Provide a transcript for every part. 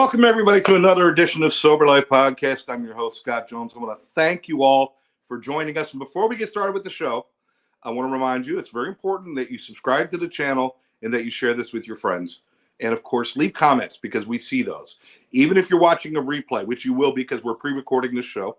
Welcome, everybody, to another edition of Sober Life Podcast. I'm your host, Scott Jones. I want to thank you all for joining us. And before we get started with the show, I want to remind you it's very important that you subscribe to the channel and that you share this with your friends. And, of course, leave comments because we see those. Even if you're watching a replay, which you will because we're pre-recording the show,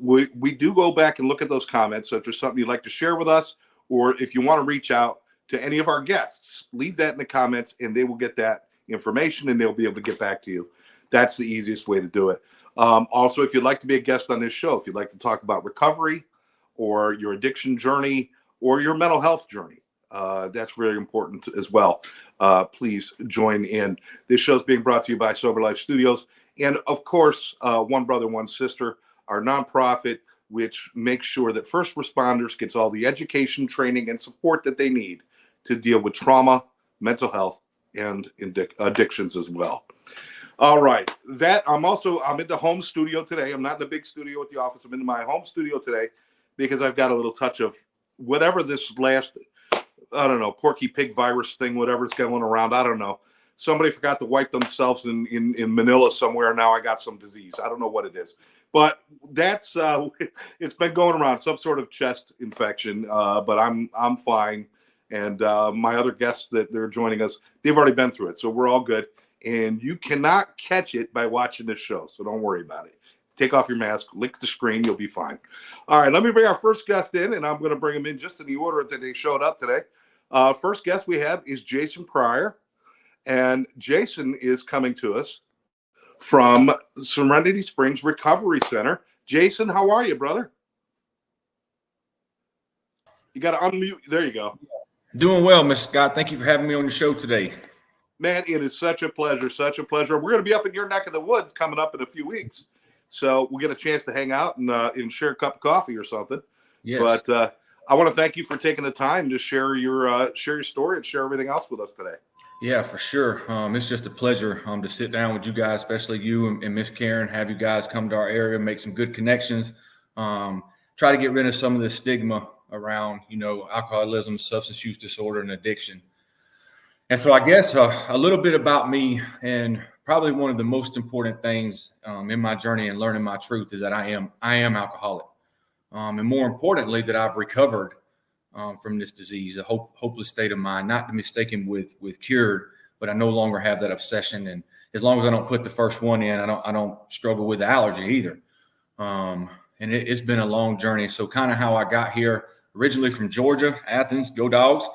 we do go back and look at those comments. So if there's something you'd like to share with us, or if you want to reach out to any of our guests, leave that in the comments and they will get that information and they'll be able to get back to you. That's the easiest way to do it. Also, if you'd like to be a guest on this show, if you'd like to talk about recovery or your addiction journey or your mental health journey, that's really important as well. Please join in. This show is being brought to you by Sober Life Studios and, of course, One Brother, One Sister, our nonprofit, which makes sure that first responders gets all the education, training, and support that they need to deal with trauma, mental health, and addictions as well. All right. I'm in the home studio today. I'm not in the big studio at the office. I'm in my home studio today because I've got a little touch of whatever this last, I don't know, Porky Pig virus thing, whatever's going around. I don't know. Somebody forgot to wipe themselves in Manila somewhere. Now I got some disease. I don't know what it is. But that's it's been going around, some sort of chest infection. But I'm fine. And my other guests that they're joining us, they've already been through it. So we're all good. And you cannot catch it by watching this show. So don't worry about it. Take off your mask, lick the screen, you'll be fine. All right, let me bring our first guest in, and I'm going to bring him in just in the order that they showed up today. First guest we have is Jason Pryor. And Jason is coming to us from Serenity Springs Recovery Center. Jason, how are you, brother? You got to unmute. There you go. Doing well, Mr. Scott. Thank you for having me on the show today. Man, it is such a pleasure, such a pleasure. We're going to be up in your neck of the woods coming up in a few weeks. So we'll get a chance to hang out and share a cup of coffee or something. Yes. But I want to thank you for taking the time to share your story and share everything else with us today. Yeah, for sure. It's just a pleasure to sit down with you guys, especially you and Miss Karen, have you guys come to our area, make some good connections, try to get rid of some of the stigma around, alcoholism, substance use disorder, and addiction. And so I guess a little bit about me, and probably one of the most important things in my journey and learning my truth is that I am alcoholic. And more importantly, that I've recovered from this disease, a hopeless state of mind, not to be mistaken with cured, but I no longer have that obsession. And as long as I don't put the first one in, I don't struggle with the allergy either. And it's been a long journey. So kind of how I got here, originally from Georgia, Athens, go Dogs.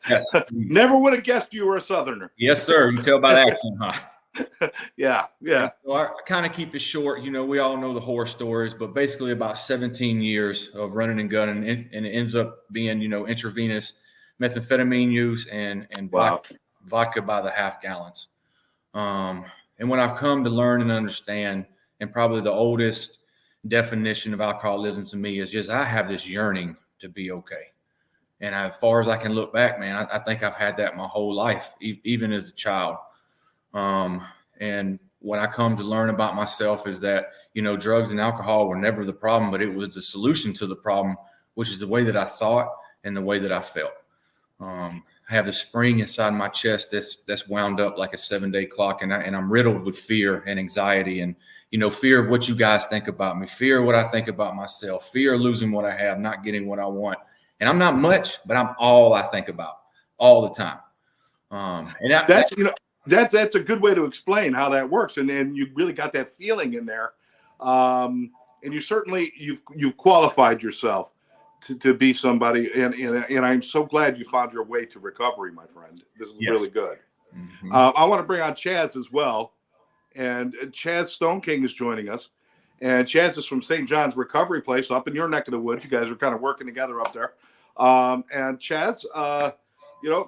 Yes, never would have guessed you were a Southerner. Yes, sir. You can tell by the accent, huh? Yeah. And so I kind of keep it short. We all know the horror stories, but basically about 17 years of running and gunning, and it ends up being, intravenous methamphetamine use and wow. vodka by the half gallons. And when I've come to learn and understand, and probably the oldest definition of alcoholism to me is just I have this yearning to be okay. And as far as I can look back, man, I think I've had that my whole life, even as a child. And what I come to learn about myself is that, drugs and alcohol were never the problem, but it was the solution to the problem, which is the way that I thought and the way that I felt. I have a spring inside my chest that's wound up like a 7-day clock, and I'm riddled with fear and anxiety and, fear of what you guys think about me, fear of what I think about myself, fear of losing what I have, not getting what I want. And I'm not much, but I'm all I think about all the time. And that's a good way to explain how that works. And then you really got that feeling in there. And you certainly, you've qualified yourself to be somebody. And I'm so glad you found your way to recovery, my friend. This is really good. Mm-hmm. I want to bring on Chaz as well. And Chaz Stoneking is joining us. And Chaz is from St. John's Recovery Place up in your neck of the woods. You guys are kind of working together up there. And Chaz,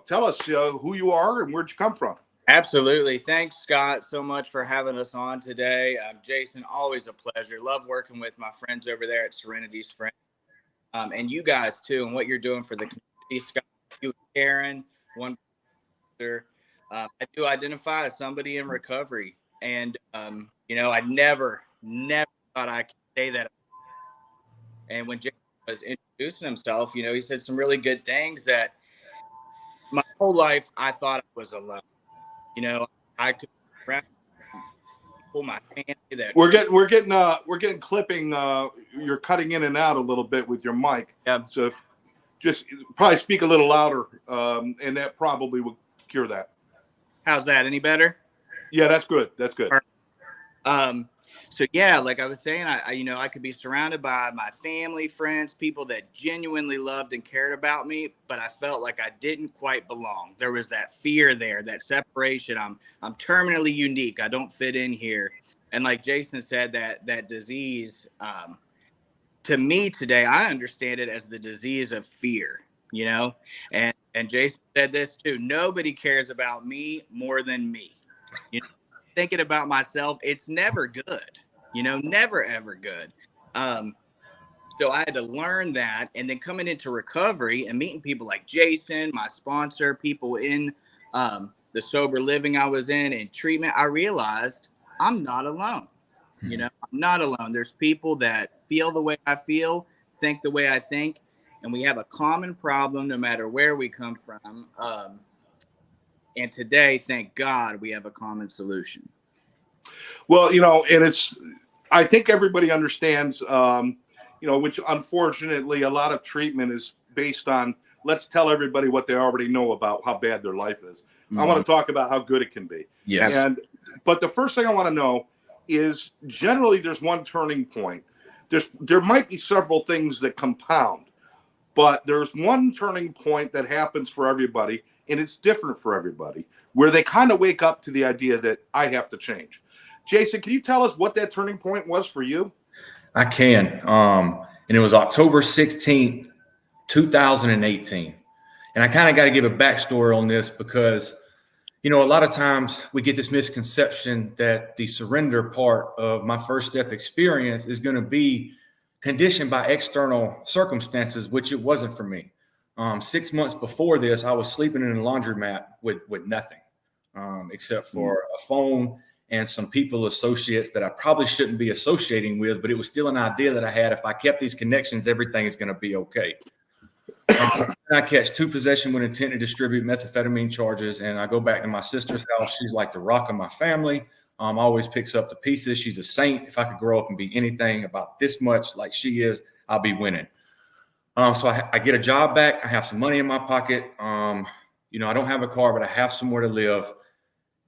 tell us who you are and where'd you come from? Absolutely. Thanks, Scott, so much for having us on today. Jason, always a pleasure. Love working with my friends over there at Serenity Springs. And you guys, too, and what you're doing for the community, Scott, you and Karen, one brother. I do identify as somebody in recovery. And, I never thought I could say that. And when Jason was introducing himself, he said some really good things that my whole life I thought I was alone. I could around people, my family that We're getting clipping. You're cutting in and out a little bit with your mic. Yeah. So if just probably speak a little louder, and that probably will cure that. How's that? Any better? Yeah, that's good. That's good. So yeah, like I was saying, I could be surrounded by my family, friends, people that genuinely loved and cared about me, but I felt like I didn't quite belong. There was that fear there, that separation. I'm terminally unique. I don't fit in here. And like Jason said, that disease, to me today, I understand it as the disease of fear, and Jason said this too. Nobody cares about me more than me. Thinking about myself, it's never good, never, ever good. So I had to learn that. And then coming into recovery and meeting people like Jason, my sponsor, people in the sober living I was in treatment, I realized I'm not alone. I'm not alone. There's people that feel the way I feel, think the way I think, and we have a common problem no matter where we come from. And today, thank God, we have a common solution. Well, and I think everybody understands, which unfortunately a lot of treatment is based on, let's tell everybody what they already know about how bad their life is. Mm-hmm. I want to talk about how good it can be. Yes. But the first thing I want to know is generally there's one turning point. There might be several things that compound, but there's one turning point that happens for everybody, and it's different for everybody, where they kind of wake up to the idea that I have to change. Jason, can you tell us what that turning point was for you? I can. And it was October 16th, 2018. And I kind of got to give a backstory on this because, a lot of times we get this misconception that the surrender part of my first step experience is going to be conditioned by external circumstances, which it wasn't for me. 6 months before this, I was sleeping in a laundromat with nothing except for a phone and some people, associates that I probably shouldn't be associating with, but it was still an idea that I had. If I kept these connections, everything is going to be okay. I catch 2 possession with intent to distribute methamphetamine charges, and I go back to my sister's house. She's like the rock of my family. Always picks up the pieces. She's a saint. If I could grow up and be anything about this much like she is, I'll be winning. So I get a job back. I have some money in my pocket. I don't have a car, but I have somewhere to live.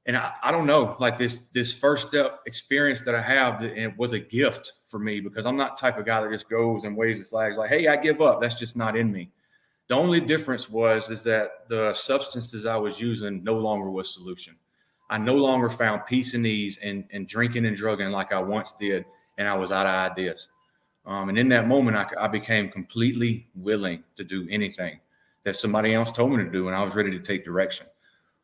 And I don't know, like this first step experience that I have, it was a gift for me because I'm not the type of guy that just goes and waves the flags like, hey, I give up. That's just not in me. The only difference is that the substances I was using no longer was solution. I no longer found peace and ease in drinking and drugging like I once did, and I was out of ideas. And in that moment, I became completely willing to do anything that somebody else told me to do, and I was ready to take direction.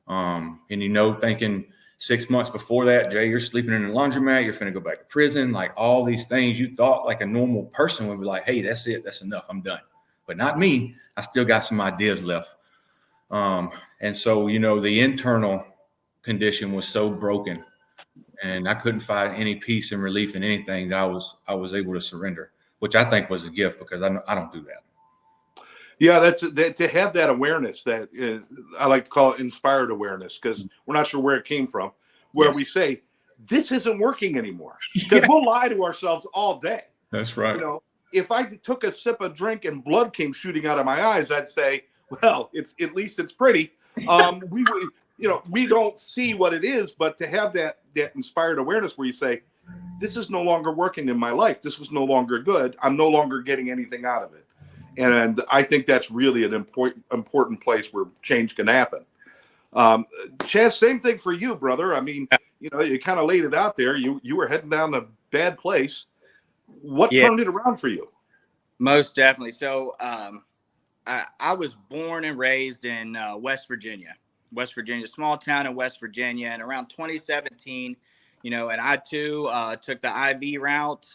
Thinking 6 months before that, Jay, you're sleeping in a laundromat, you're finna go back to prison, like all these things you thought like a normal person would be like, hey, that's it, that's enough, I'm done. But not me. I still got some ideas left. And so, the internal condition was so broken and I couldn't find any peace and relief in anything that I was able to surrender, which I think was a gift because I don't do that. Yeah, that's to have that awareness that I like to call it inspired awareness because we're not sure where it came from, where we say, this isn't working anymore because we'll lie to ourselves all day. That's right. If I took a sip of drink and blood came shooting out of my eyes, I'd say, well, at least it's pretty. We don't see what it is, but to have that inspired awareness where you say, this is no longer working in my life. This is no longer good. I'm no longer getting anything out of it. And I think that's really an important place where change can happen. Chaz, same thing for you, brother. I mean, you kind of laid it out there. You were heading down a bad place. What turned it around for you? Most definitely. So I was born and raised in West Virginia, small town in West Virginia. And around 2017, and I too took the IV route.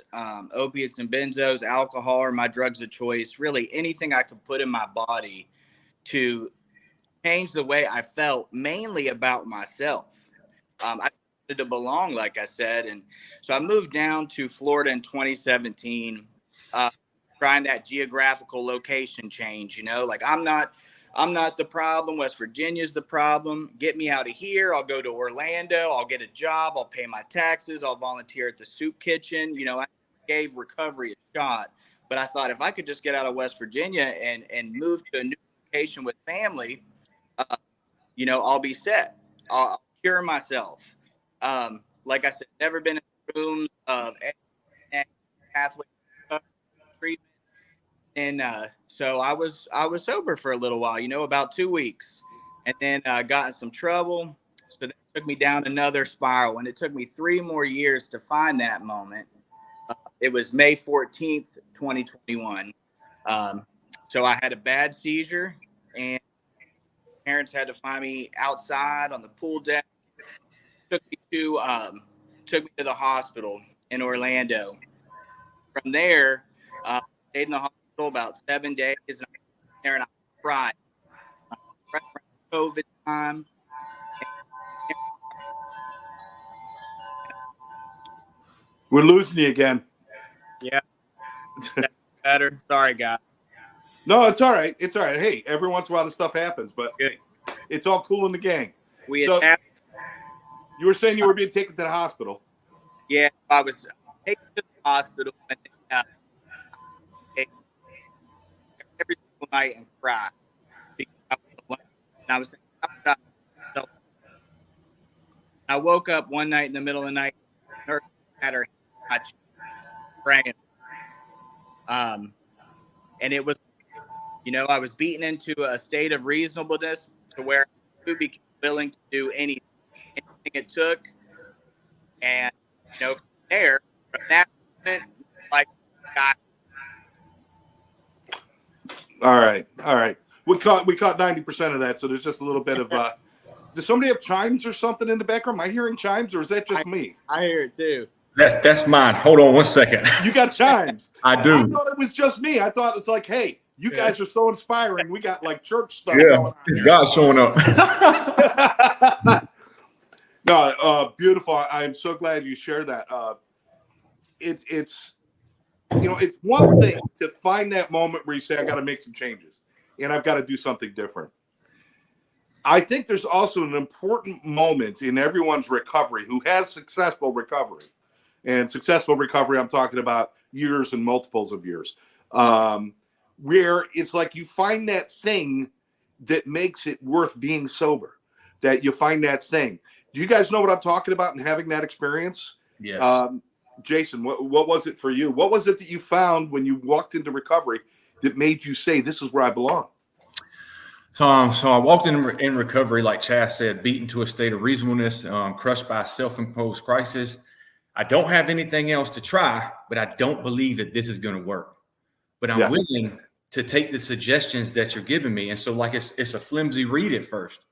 Opiates and benzos, alcohol are my drugs of choice. Really anything I could put in my body to change the way I felt, mainly about myself. I wanted to belong, like I said. And so I moved down to Florida in 2017, trying that geographical location change, like I'm not I'm not the problem. West Virginia's the problem. Get me out of here. I'll go to Orlando. I'll get a job. I'll pay my taxes. I'll volunteer at the soup kitchen. You know, I gave recovery a shot. But I thought if I could just get out of West Virginia and move to a new location with family, you know, I'll be set. I'll cure myself. Like I said, never been in rooms of pathway treatment. And so I was sober for a little while, you know, about 2 weeks, and then got in some trouble. So that took me down another spiral, and it took me 3 more years to find that moment. It was May 14th, 2021. So I had a bad seizure, and parents had to find me outside on the pool deck. Took me to the hospital in Orlando. From there, stayed in the hospital about 7 days, and I was there and I cried. Right around COVID time. We're losing you again. Yeah, that's better. Sorry, guys. No, it's all right. It's all right. Hey, every once in a while this stuff happens, but hey, it's all cool in the gang. You were saying you were being taken to the hospital. Yeah, I was taken to the hospital and every single night and cried because I was alone. And I was thinking, how could I woke up one night in the middle of the night, nurse had her praying. And it was, you know, I was beaten into a state of reasonableness to where I would be willing to do anything it took. And, you know, from that moment, like, God. All right. We caught 90% of that, so there's just a little bit of does somebody have chimes or something in the background? Am I hearing chimes, or is that just me? I hear it too. That's mine. Hold on 1 second. You got chimes. I do. I thought it was just me. I thought it's like, hey, you guys are so inspiring. We got like church stuff going on. It's God showing up. No, beautiful. I'm so glad you shared that. It's you know, it's one thing to find that moment where you say, I got to make some changes and I've got to do something different. I think there's also an important moment in everyone's recovery who has successful recovery. And successful recovery, I'm talking about years and multiples of years, where it's like you find that thing that makes it worth being sober, that you find that thing. Do you guys know what I'm talking about and having that experience? Yes. Jason, what was it for you? What was it that you found when you walked into recovery that made you say, this is where I belong? So I walked in recovery, like Chaz said, beaten to a state of reasonableness, crushed by a self-imposed crisis. I don't have anything else to try, but I don't believe that this is going to work. But I'm willing to take the suggestions that you're giving me. And so like it's a flimsy read at first.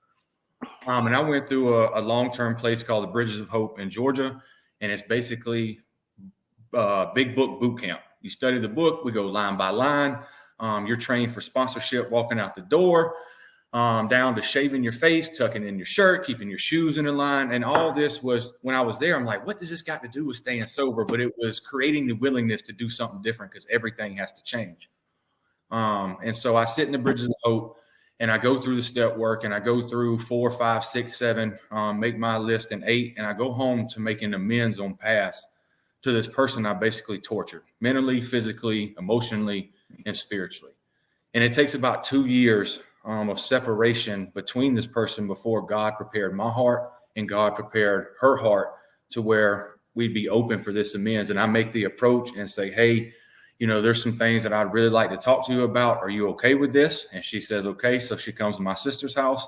And I went through a long-term place called the Bridges of Hope in Georgia. And it's basically big book boot camp. You study the book. We go line by line. You're trained for sponsorship, walking out the door, down to shaving your face, tucking in your shirt, keeping your shoes in a line. And all this was, when I was there, I'm like, what does this got to do with staying sober? But it was creating the willingness to do something different because everything has to change. And so I sit in the Bridges of Hope and I go through the step work and I go through 4, 5, 6, 7, make my list in 8. And I go home to making amends on past to this person I basically tortured mentally, physically, emotionally, and spiritually. And it takes about 2 years of separation between this person before God prepared my heart and God prepared her heart to where we'd be open for this amends. And I make the approach and say, hey, you know, there's some things that I'd really like to talk to you about. Are you okay with this? And she says, okay. So she comes to my sister's house.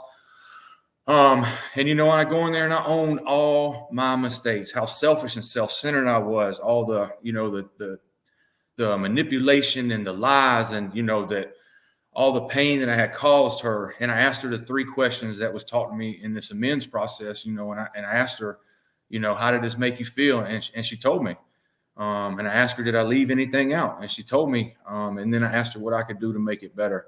And, you know, I go in there and I own all my mistakes, how selfish and self-centered I was, all the, you know, the manipulation and the lies and, you know, that all the pain that I had caused her. And I asked her the 3 questions that was taught to me in this amends process, you know, and I asked her, you know, how did this make you feel? And she told me, and I asked her, did I leave anything out? And she told me, and then I asked her what I could do to make it better.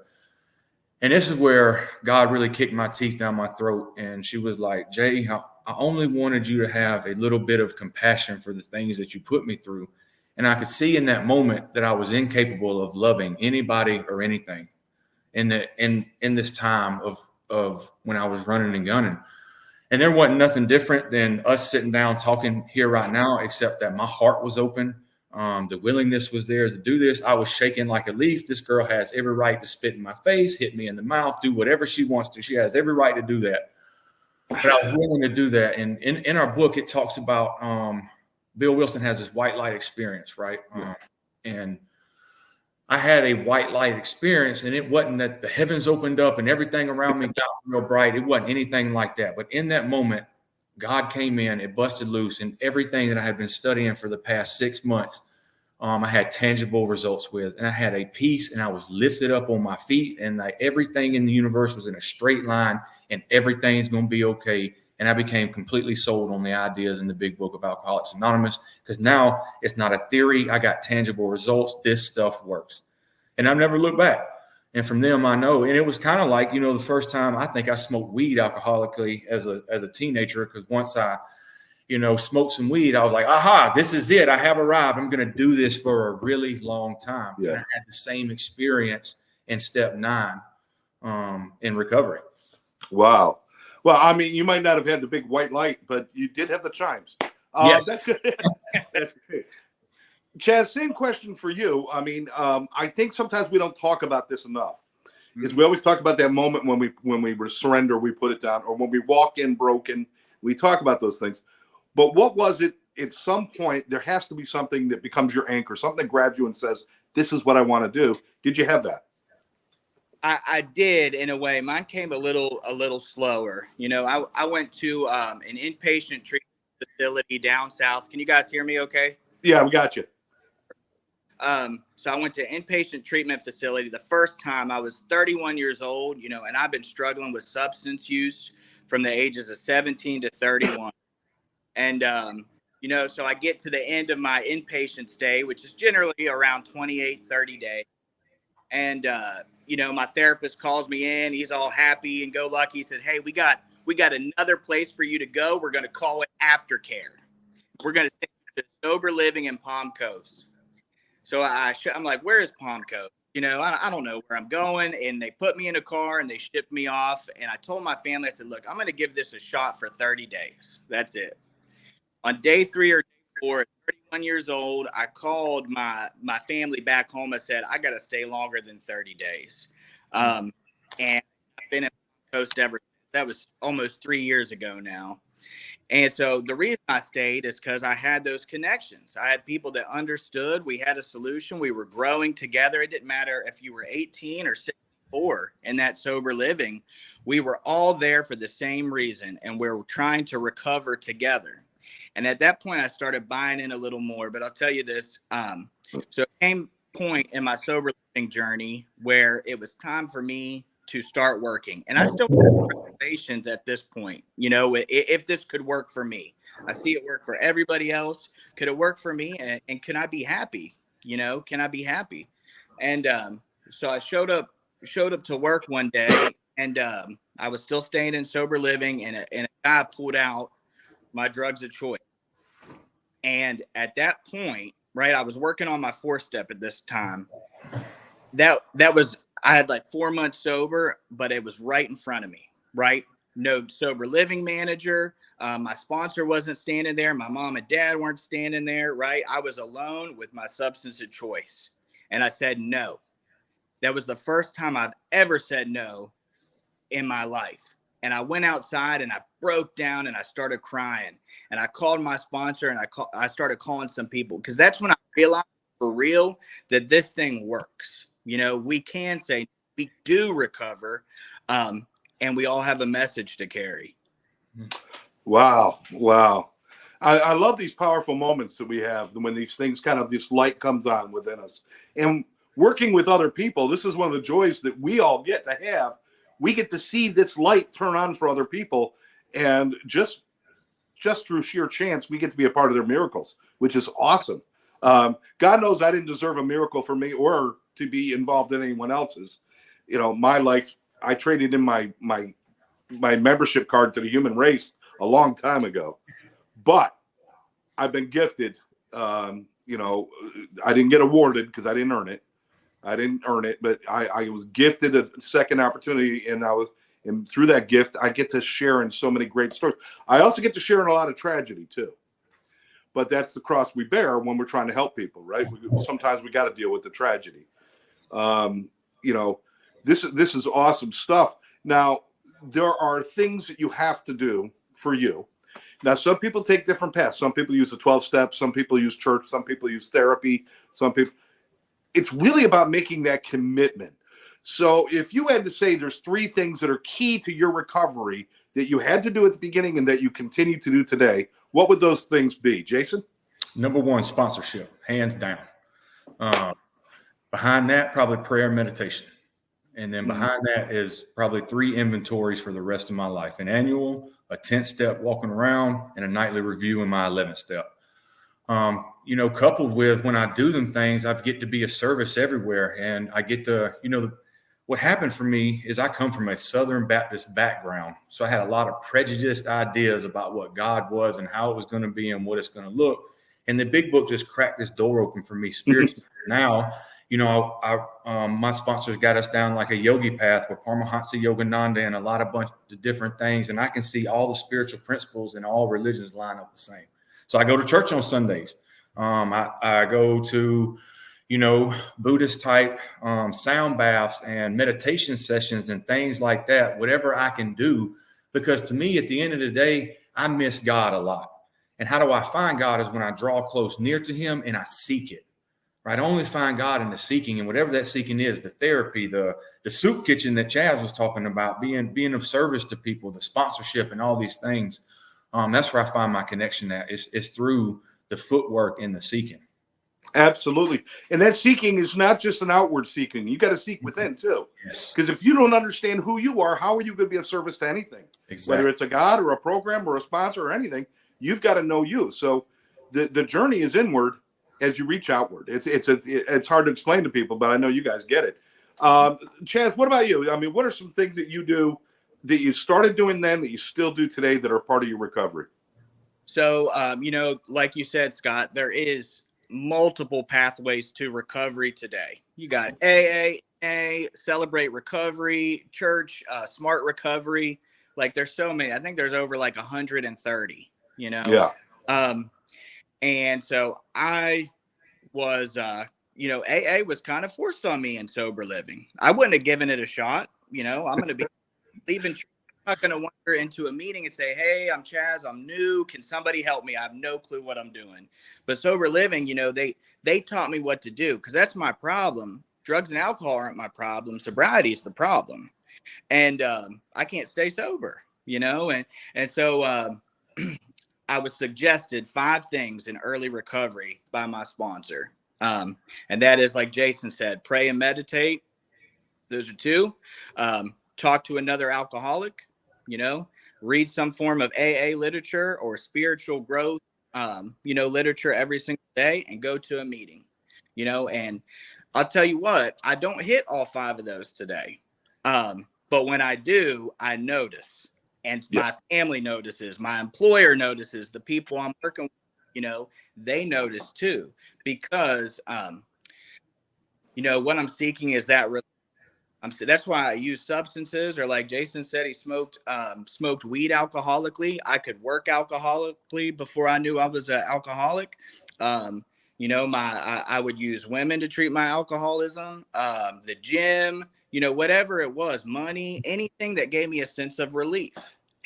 And this is where God really kicked my teeth down my throat. And she was like, Jay, I only wanted you to have a little bit of compassion for the things that you put me through. And I could see in that moment that I was incapable of loving anybody or anything. in this time of when I was running and gunning. And there wasn't nothing different than us sitting down talking here right now, except that my heart was open. The willingness was there to do this. I was shaking like a leaf. This girl has every right to spit in my face, hit me in the mouth, do whatever she wants to. She has every right to do that. But I was willing to do that. And in our book, it talks about Bill Wilson has this white light experience, right? And I had a white light experience, and it wasn't that the heavens opened up and everything around me got real bright. It wasn't anything like that. But in that moment, God came in, it busted loose, and everything that I had been studying for the past 6 months, I had tangible results with, and I had a peace, and I was lifted up on my feet, and everything in the universe was in a straight line, and everything's going to be okay. And I became completely sold on the ideas in the big book of Alcoholics Anonymous, because now it's not a theory. I got tangible results. This stuff works. And I've never looked back. And from them, I know. And it was kind of like, the first time I think I smoked weed alcoholically as a teenager, because once I, smoked some weed, I was like, aha, this is it. I have arrived. I'm going to do this for a really long time. Yeah. And I had the same experience in step 9 in recovery. Wow. Well, I mean, you might not have had the big white light, but you did have the chimes. Yes. That's good. That's great. Chaz, same question for you. I mean, I think sometimes we don't talk about this enough. Is we always talk about that moment when we surrender, we put it down, or when we walk in broken, we talk about those things. But what was it? At some point, there has to be something that becomes your anchor, something that grabs you and says, "This is what I want to do." Did you have that? I did, in a way. Mine came a little slower. I went to an inpatient treatment facility down south. Can you guys hear me okay? Yeah, we got you. So I went to an inpatient treatment facility. The first time I was 31 years old, and I've been struggling with substance use from the ages of 17 to 31. And, so I get to the end of my inpatient stay, which is generally around 28, 30 days. And, my therapist calls me in. He's all happy and go lucky. He said, "Hey, we got another place for you to go. We're going to call it Aftercare. We're going to take you to sober living in Palm Coast." So I'm like, "Where is Palm Coast?" I don't know where I'm going. And they put me in a car and they shipped me off. And I told my family, I said, "Look, I'm going to give this a shot for 30 days. That's it." On day 3 or day 4, at 31 years old, I called my family back home. I said, "I got to stay longer than 30 days. And I've been in Palm Coast ever since. That was almost 3 years ago now. And so the reason I stayed is because I had those connections. I had people that understood. We had a solution. We were growing together. It didn't matter if you were 18 or 64 in that sober living. We were all there for the same reason, and we were trying to recover together. And at that point, I started buying in a little more. But I'll tell you this. So it came a point in my sober living journey where it was time for me to start working. And I still have reservations at this point, if this could work for me. I see it work for everybody else. Could it work for me? And can I be happy? Can I be happy? And so I showed up to work one day, and I was still staying in sober living, and a guy pulled out my drugs of choice. And at that point, right, I was working on my 4-step at this time. That was, I had like 4 months sober, but it was right in front of me, right? No sober living manager. My sponsor wasn't standing there. My mom and dad weren't standing there, right? I was alone with my substance of choice. And I said no. That was the first time I've ever said no in my life. And I went outside and I broke down and I started crying. And I called my sponsor and I started calling some people, because that's when I realized for real that this thing works. We can say we do recover, and we all have a message to carry. Wow. I love these powerful moments that we have when these things this light comes on within us. And working with other people, this is one of the joys that we all get to have. We get to see this light turn on for other people. And just through sheer chance, we get to be a part of their miracles, which is awesome. God knows I didn't deserve a miracle for me or to be involved in anyone else's. My life, I traded in my membership card to the human race a long time ago, but I've been gifted. I didn't get awarded because I didn't earn it. I didn't earn it, but I was gifted a second opportunity, and through that gift, I get to share in so many great stories. I also get to share in a lot of tragedy too. But that's the cross we bear when we're trying to help people, right? Sometimes we got to deal with the tragedy. This is awesome stuff. Now, there are things that you have to do for you. Now, some people take different paths. Some people use the 12 steps. Some people use church. Some people use therapy. It's really about making that commitment. So if you had to say there's 3 things that are key to your recovery that you had to do at the beginning and that you continue to do today, what would those things be, Jason? Number 1, sponsorship, hands down. Behind that, probably prayer and meditation. And then behind that is probably 3 inventories for the rest of my life: an annual, a 10th step walking around, and a nightly review in my 11th step. Coupled with when I do them things, I get to be a service everywhere. And I get to, what happened for me is I come from a Southern Baptist background. So I had a lot of prejudiced ideas about what God was and how it was going to be and what it's going to look. And the big book just cracked this door open for me spiritually. Now, my sponsors got us down like a yogi path with Paramahansa Yogananda and a bunch of different things. And I can see all the spiritual principles and all religions line up the same. So I go to church on Sundays. I go to, Buddhist type sound baths and meditation sessions and things like that, whatever I can do, because to me, at the end of the day, I miss God a lot. And how do I find God is when I draw close near to him and I seek it. Right? I only find God in the seeking, and whatever that seeking is, the therapy, the soup kitchen that Chaz was talking about, being of service to people, the sponsorship and all these things. That's where I find my connection at. It's through the footwork and the seeking. Absolutely. And that seeking is not just an outward seeking. You got to seek within too. Yes. Because if you don't understand who you are, how are you going to be of service to anything? Exactly. Whether it's a God or a program or a sponsor or anything, you've got to know you. So the journey is inward as you reach outward. It's hard to explain to people, but I know you guys get it. Chaz, what about you? I mean, what are some things that you do that you started doing then that you still do today that are part of your recovery? So, like you said, Scott, there is multiple pathways to recovery today. You got AA, Celebrate Recovery, Church, Smart Recovery. Like there's so many. I think there's over like 130, Yeah. And so I was, AA was kind of forced on me in sober living. I wouldn't have given it a shot. I'm going to be leaving. I'm not going to wander into a meeting and say, hey, I'm Chaz, I'm new. Can somebody help me? I have no clue what I'm doing. But sober living, they taught me what to do, because that's my problem. Drugs and alcohol aren't my problem. Sobriety is the problem. And I can't stay sober, and so I was suggested 5 things in early recovery by my sponsor. And that is, like Jason said, pray and meditate. Those are 2. Talk to another alcoholic, read some form of AA literature or spiritual growth, literature every single day, and go to a meeting, and I'll tell you what, I don't hit all 5 of those today. But when I do, I notice. And my family notices, my employer notices, the people I'm working with, they notice too, because, what I'm seeking is that. That's why I use substances, or like Jason said, he smoked weed alcoholically. I could work alcoholically before I knew I was an alcoholic. I would use women to treat my alcoholism, the gym, whatever it was, money, anything that gave me a sense of relief.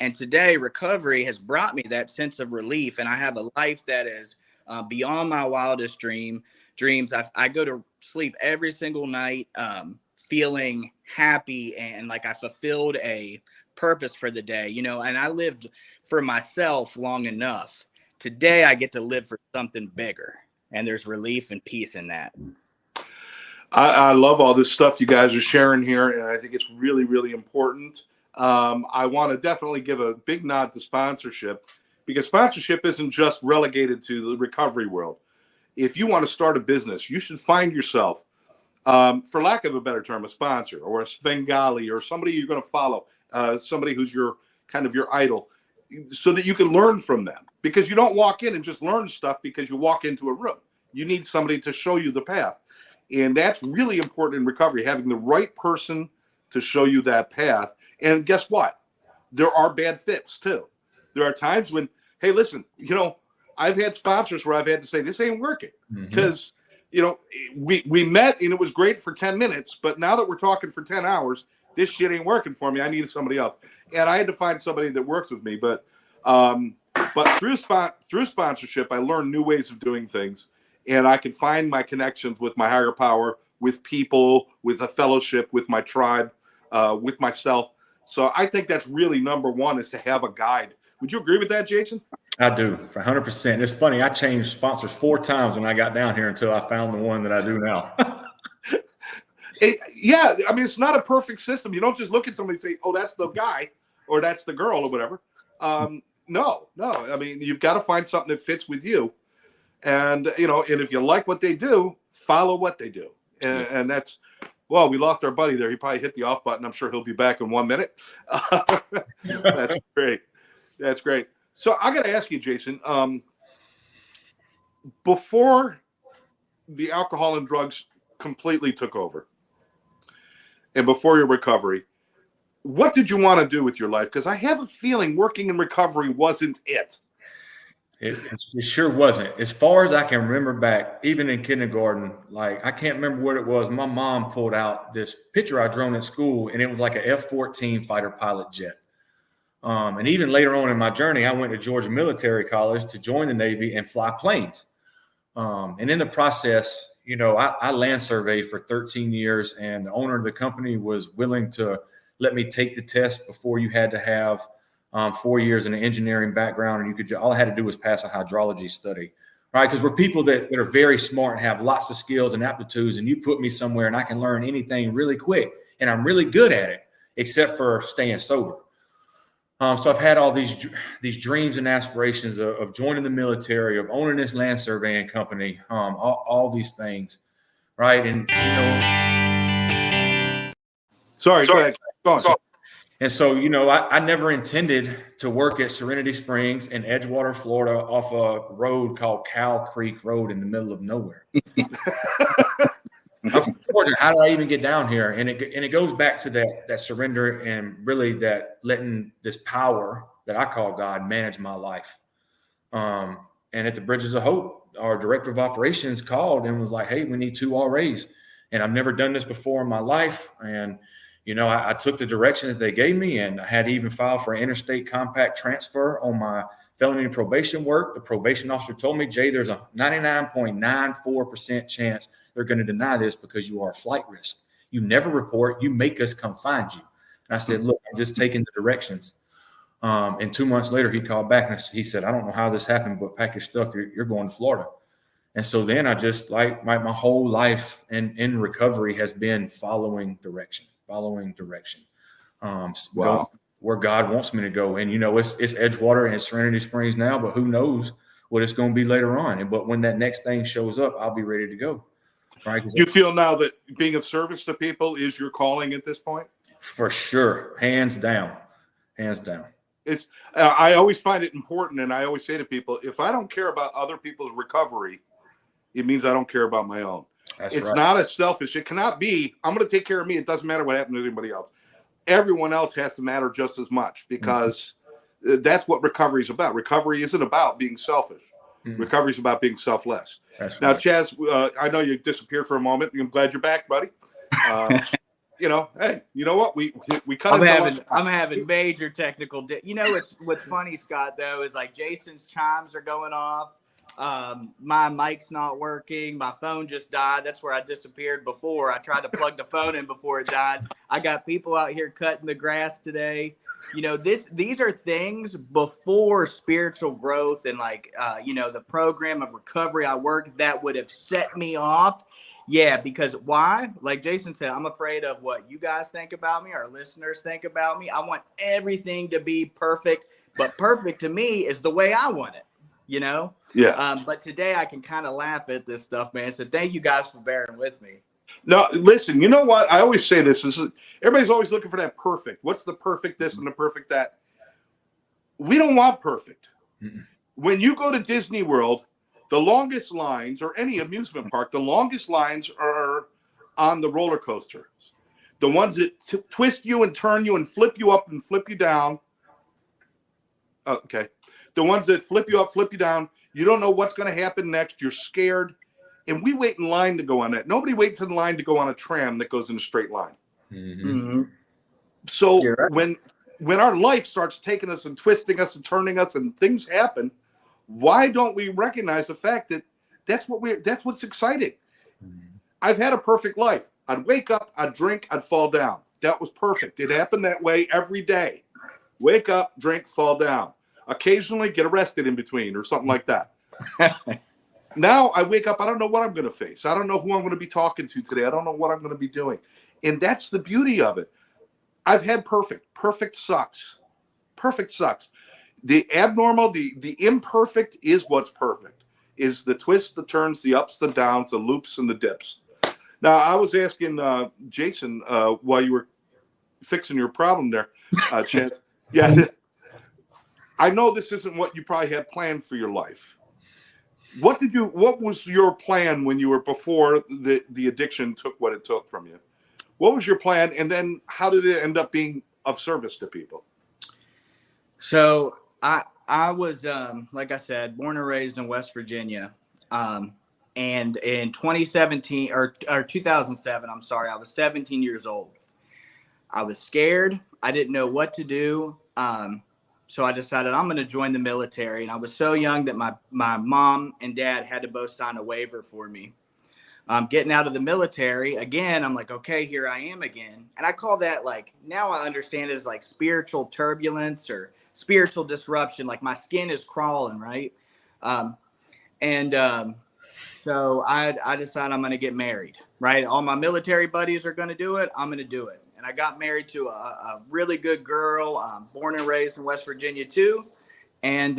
And today, recovery has brought me that sense of relief, and I have a life that is beyond my wildest dreams. I go to sleep every single night feeling happy and like I fulfilled a purpose for the day, and I lived for myself long enough. Today, I get to live for something bigger, and there's relief and peace in that. I love all this stuff you guys are sharing here, and I think it's really, really important. I want to definitely give a big nod to sponsorship, because sponsorship isn't just relegated to the recovery world. If you want to start a business, you should find yourself, for lack of a better term, a sponsor or a Svengali or somebody you're going to follow, somebody who's your idol, so that you can learn from them. Because you don't walk in and just learn stuff because you walk into a room. You need somebody to show you the path. And that's really important in recovery, having the right person to show you that path. And guess what? There are bad fits too. There are times when, hey, listen, I've had sponsors where I've had to say, this ain't working. Because, we met and it was great for 10 minutes, but now that we're talking for 10 hours, this shit ain't working for me. I needed somebody else. And I had to find somebody that works with me. But through sponsorship, I learned new ways of doing things. And I could find my connections with my higher power, with people, with a fellowship, with my tribe, with myself. So I think that's really number one, is to have a guide. Would you agree with that, Jason? I do, for 100%. It's funny. I changed sponsors 4 times when I got down here until I found the one that I do now. Yeah, I mean, it's not a perfect system. You don't just look at somebody and say, oh, that's the guy or that's the girl or whatever. No. I mean, you've got to find something that fits with you. And, and if you like what they do, follow what they do. And that's, well, we lost our buddy there. He probably hit the off button. I'm sure he'll be back in 1 minute. That's great. That's great. So I got to ask you, Jason, before the alcohol and drugs completely took over and before your recovery, what did you want to do with your life? Because I have a feeling working in recovery wasn't it. It sure wasn't. As far as I can remember back, even in kindergarten, like I can't remember what it was. My mom pulled out this picture I drawn at school, and it was like an F-14 fighter pilot jet. And even later on in my journey, I went to Georgia Military College to join the Navy and fly planes. And in the process, I land surveyed for 13 years, and the owner of the company was willing to let me take the test before you had to have 4 years in an engineering background, and all I had to do was pass a hydrology study, right? Because we're people that are very smart and have lots of skills and aptitudes, and you put me somewhere and I can learn anything really quick, and I'm really good at it, except for staying sober. So I've had all these dreams and aspirations of joining the military, of owning this land surveying company, all these things, right? And Sorry. Go ahead. Go on. And so, I never intended to work at Serenity Springs in Edgewater, Florida, off a road called Cow Creek Road in the middle of nowhere. I'm from Georgia. How did I even get down here? And it goes back to that surrender and really that letting this power that I call God manage my life. And at the Bridges of Hope, our director of operations called and was like, hey, we need 2 RAs. And I've never done this before in my life. And I took the direction that they gave me, and I had to even file for an interstate compact transfer on my felony and probation work. The probation officer told me, Jay, there's a 99.94% chance they're going to deny this because you are a flight risk. You never report. You make us come find you. And I said, look, I'm just taking the directions. And 2 months later, he called back and he said, I don't know how this happened, but pack your stuff. You're going to Florida. And so then I just my whole life in recovery has been following direction. Wow. Where God wants me to go. And, it's Edgewater and Serenity Springs now, but who knows what it's going to be later on. But when that next thing shows up, I'll be ready to go. Right? You feel now that being of service to people is your calling at this point? For sure. Hands down. It's I always find it important, and I always say to people, if I don't care about other people's recovery, it means I don't care about my own. It's right. Not as selfish. It cannot be, I'm going to take care of me. It doesn't matter what happened to anybody else. Everyone else has to matter just as much, because that's what recovery is about. Recovery isn't about being selfish. Recovery is about being selfless. That's now, right. Chaz, I know you disappeared for a moment. I'm glad you're back, buddy. Hey, you know what? We cut. I'm having major technical. What's funny, Scott, though, is like Jason's chimes are going off. My mic's not working. My phone just died. That's where I disappeared before. I tried to plug the phone in before it died. I got people out here cutting the grass today. These are things before spiritual growth and the program of recovery I work that would have set me off. Yeah, because why? Like Jason said, I'm afraid of what you guys think about me, our listeners think about me. I want everything to be perfect, but perfect to me is the way I want it. Yeah. But today I can kind of laugh at this stuff, man. So thank you guys for bearing with me. No, listen, you know what? I always say this is everybody's always looking for that perfect. What's the perfect this and the perfect that? We don't want perfect. Mm-mm. When you go to Disney World, the longest lines, or any amusement park, the longest lines are on the roller coasters. The ones that twist you and turn you and flip you up and flip you down. Okay. The ones that flip you up, flip you down. You don't know what's going to happen next. You're scared. And we wait in line to go on that. Nobody waits in line to go on a tram that goes in a straight line. Mm-hmm. So Right. when our life starts taking us and twisting us and turning us and things happen, why don't we recognize the fact that that's what's exciting? I've had a perfect life. I'd wake up, I'd drink, I'd fall down. That was perfect. It happened that way every day. Wake up, drink, fall down. Occasionally get arrested in between or something like that. Now I wake up, I don't know what I'm going to face. I don't know who I'm going to be talking to today. I don't know what I'm going to be doing. And that's the beauty of it. I've had perfect. Perfect sucks. Perfect sucks. The abnormal, the imperfect is what's perfect. Is the twists, the turns, the ups, the downs, the loops, and the dips. Now, I was asking Jason while you were fixing your problem there, Chaz. Yeah, I know this isn't what you probably had planned for your life. What was your plan when you were before the addiction took what it took from you? What was your plan, and then how did it end up being of service to people? So I was like I said, born and raised in West Virginia. And in 2017 or 2007, I'm sorry, I was 17 years old. I was scared. I didn't know what to do. So I decided I'm going to join the military. And I was so young that my mom and dad had to both sign a waiver for me. Getting out of the military again, I'm like, okay, here I am again. And I call that, like, now I understand it as like spiritual turbulence or spiritual disruption. Like my skin is crawling, right? So I decided I'm going to get married, right? All my military buddies are going to do it. I'm going to do it. And I got married to a really good girl, born and raised in West Virginia too. And,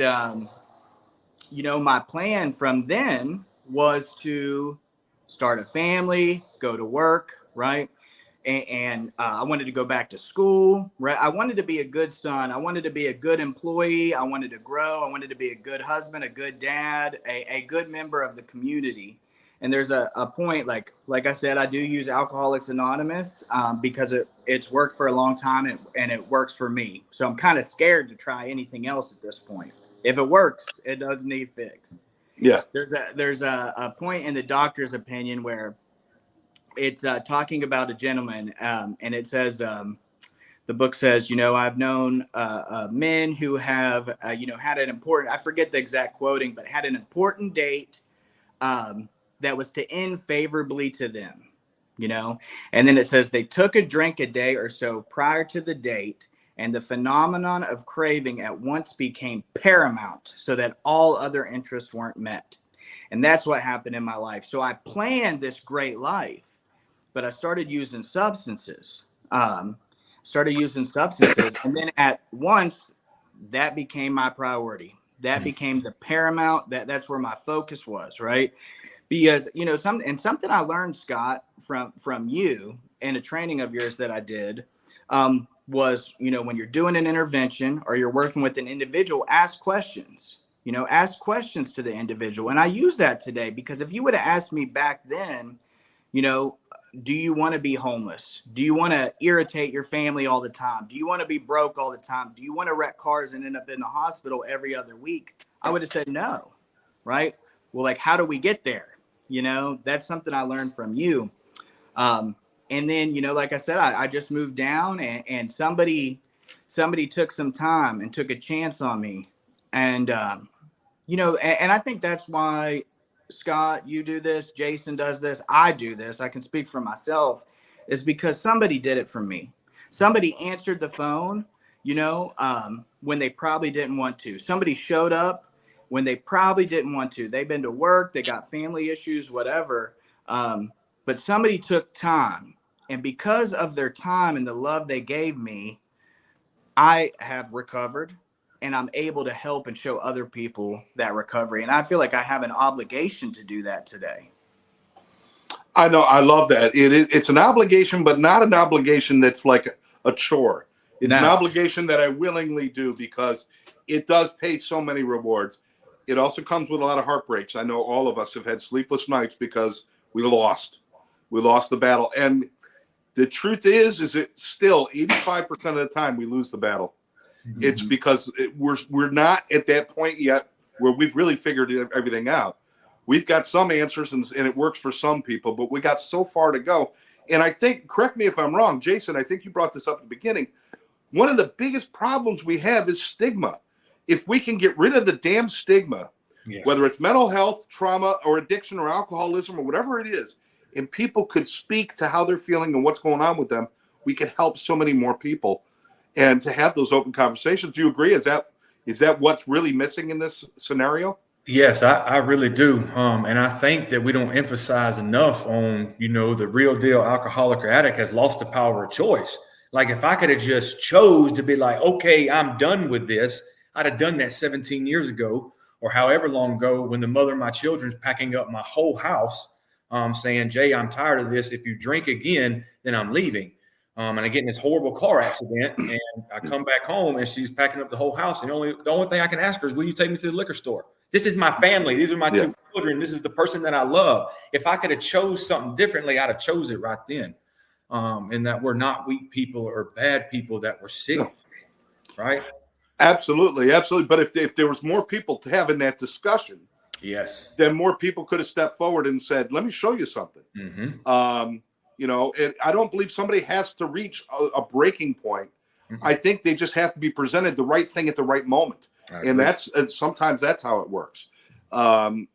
my plan from then was to start a family, go to work, right? And I wanted to go back to school, right? I wanted to be a good son. I wanted to be a good employee. I wanted to grow. I wanted to be a good husband, a good dad, a good member of the community. And there's a point, like I said, I do use Alcoholics Anonymous because it's worked for a long time and it works for me. So I'm kind of scared to try anything else at this point. If it works, it does need fixed. Yeah. There's a point in the doctor's opinion where it's talking about a gentleman, and it says, the book says, I've known men who have, had an important, I forget the exact quoting, but had an important date that was to end favorably to them, and then it says they took a drink a day or so prior to the date, and the phenomenon of craving at once became paramount so that all other interests weren't met. And that's what happened in my life. So I planned this great life, but I started using substances, and then at once that became my priority. That became the paramount. That's where my focus was, right? Because something I learned, Scott, from you and a training of yours that I did, was when you're doing an intervention or you're working with an individual, ask questions. Ask questions to the individual, and I use that today because if you would have asked me back then, do you want to be homeless? Do you want to irritate your family all the time? Do you want to be broke all the time? Do you want to wreck cars and end up in the hospital every other week? I would have said no, right? Well, like, how do we get there? That's something I learned from you. And then, like I said, I just moved down and somebody took some time and took a chance on me. And, and I think that's why, Scott, you do this, Jason does this, I do this, I can speak for myself, is because somebody did it for me. Somebody answered the phone, when they probably didn't want to. Somebody showed up when they probably didn't want to. They've been to work, they got family issues, whatever. But somebody took time. And because of their time and the love they gave me, I have recovered. And I'm able to help and show other people that recovery. And I feel like I have an obligation to do that today. I know. I love that. It's an obligation, but not an obligation that's like a chore. It's an obligation that I willingly do because it does pay so many rewards. It also comes with a lot of heartbreaks. I know all of us have had sleepless nights because we lost. We lost the battle. And the truth is it still 85% of the time we lose the battle. Mm-hmm. It's because we're not at that point yet where we've really figured everything out. We've got some answers and it works for some people, but we got so far to go. And I think, correct me if I'm wrong, Jason, I think you brought this up at the beginning. One of the biggest problems we have is stigma. If we can get rid of the damn stigma, yes, whether it's mental health, trauma, or addiction or alcoholism or whatever it is, and people could speak to how they're feeling and what's going on with them, we could help so many more people. And to have those open conversations, do you agree? Is that what's really missing in this scenario? Yes, I really do. And I think that we don't emphasize enough on, the real deal alcoholic or addict has lost the power of choice. Like if I could have just chose to be like, okay, I'm done with this, I'd have done that 17 years ago or however long ago when the mother of my children's packing up my whole house, saying, Jay, I'm tired of this. If you drink again, then I'm leaving. And I get in this horrible car accident and I come back home and she's packing up the whole house. And the only thing I can ask her is, will you take me to the liquor store? This is my family. These are my two children. This is the person that I love. If I could have chose something differently, I'd have chose it right then. And that we're not weak people or bad people, that we're sick, right? Absolutely, absolutely. But if there was more people to having that discussion, yes, then more people could have stepped forward and said, let me show you something. Mm-hmm. I don't believe somebody has to reach a breaking point. Mm-hmm. I think they just have to be presented the right thing at the right moment. And sometimes that's how it works. But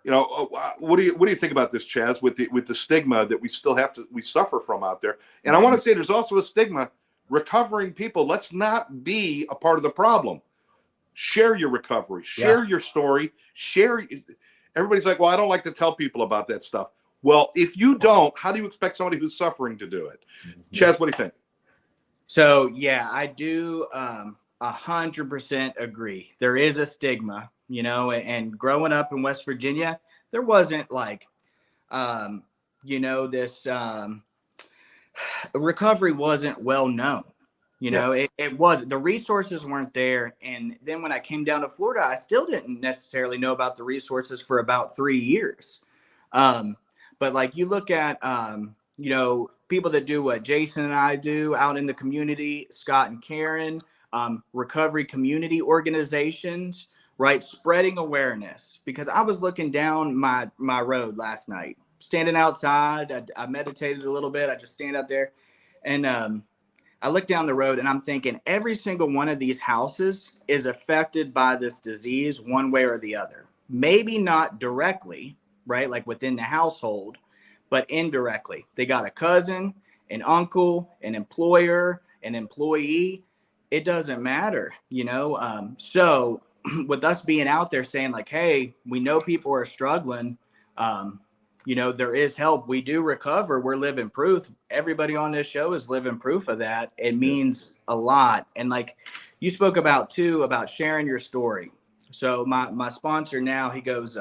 what do you think about this, Chaz, with the stigma that we suffer from out there? And I want to say there's also a stigma. Recovering people, let's not be a part of the problem. Share your recovery, share your story, everybody's like, well, I don't like to tell people about that stuff. Well, if you don't, how do you expect somebody who's suffering to do it? Chaz, what do you think? So, I do 100% agree. There is a stigma, and growing up in West Virginia, there wasn't like, this recovery wasn't well known. It wasn't. The resources weren't there. And then when I came down to Florida, I still didn't necessarily know about the resources for about 3 years. But like you look at, people that do what Jason and I do out in the community, Scott and Karen, recovery community organizations, right? Spreading awareness, because I was looking down my road last night, standing outside. I meditated a little bit. I just stand out there and I look down the road and I'm thinking every single one of these houses is affected by this disease one way or the other. Maybe not directly, right? Like within the household, but indirectly. They got a cousin, an uncle, an employer, an employee. It doesn't matter, So with us being out there saying like, hey, we know people are struggling. There is help. We do recover. We're living proof. Everybody on this show is living proof of that. It means a lot. And like you spoke about too, about sharing your story. So my sponsor now, he goes,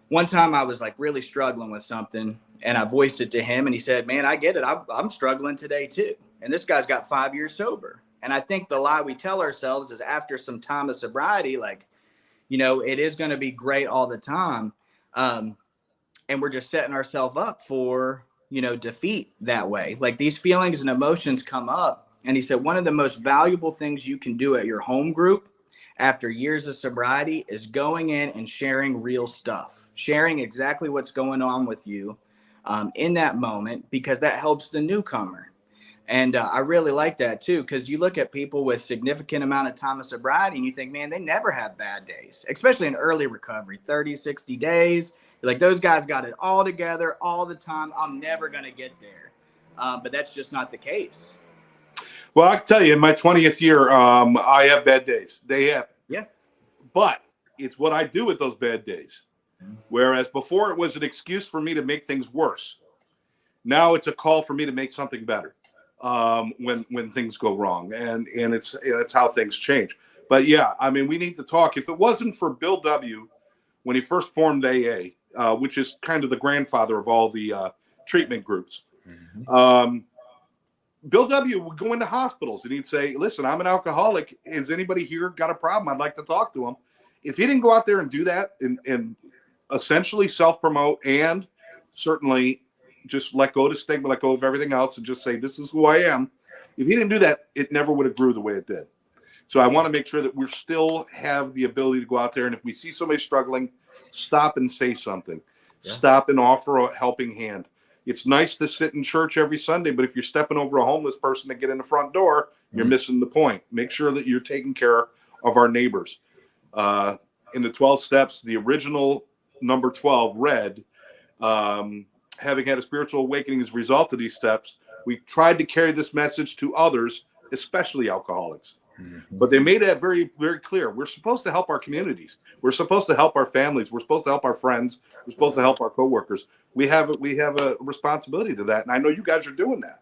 one time I was like really struggling with something and I voiced it to him and he said, man, I get it. I'm struggling today too. And this guy's got 5 years sober. And I think the lie we tell ourselves is after some time of sobriety, like, it is going to be great all the time. And we're just setting ourselves up for, defeat that way. Like these feelings and emotions come up. And he said, one of the most valuable things you can do at your home group after years of sobriety is going in and sharing real stuff, sharing exactly what's going on with you in that moment, because that helps the newcomer. And I really like that too, because you look at people with significant amount of time of sobriety and you think, man, they never have bad days, especially in early recovery, 30, 60 days. You're like, those guys got it all together all the time. I'm never going to get there. But that's just not the case. Well, I can tell you in my 20th year, I have bad days. They happen. Yeah. But it's what I do with those bad days. Whereas before it was an excuse for me to make things worse. Now it's a call for me to make something better. When things go wrong, and it's how things change. But we need to talk. If it wasn't for Bill W. when he first formed AA, which is kind of the grandfather of all the treatment groups, Bill W. would go into hospitals and he'd say, listen, I'm an alcoholic. Has anybody here got a problem? I'd like to talk to him. If he didn't go out there and do that and essentially self-promote and certainly just let go of the stigma, let go of everything else, and just say, this is who I am. If he didn't do that, it never would have grew the way it did. So I want to make sure that we still have the ability to go out there, and if we see somebody struggling, stop and say something. Yeah. Stop and offer a helping hand. It's nice to sit in church every Sunday, but if you're stepping over a homeless person to get in the front door, you're missing the point. Make sure that you're taking care of our neighbors. In the 12 steps, the original number 12 read, having had a spiritual awakening as a result of these steps, we tried to carry this message to others, especially alcoholics. But they made that very, very clear. We're supposed to help our communities. We're supposed to help our families. We're supposed to help our friends. We're supposed to help our coworkers. We have a responsibility to that, and I know you guys are doing that.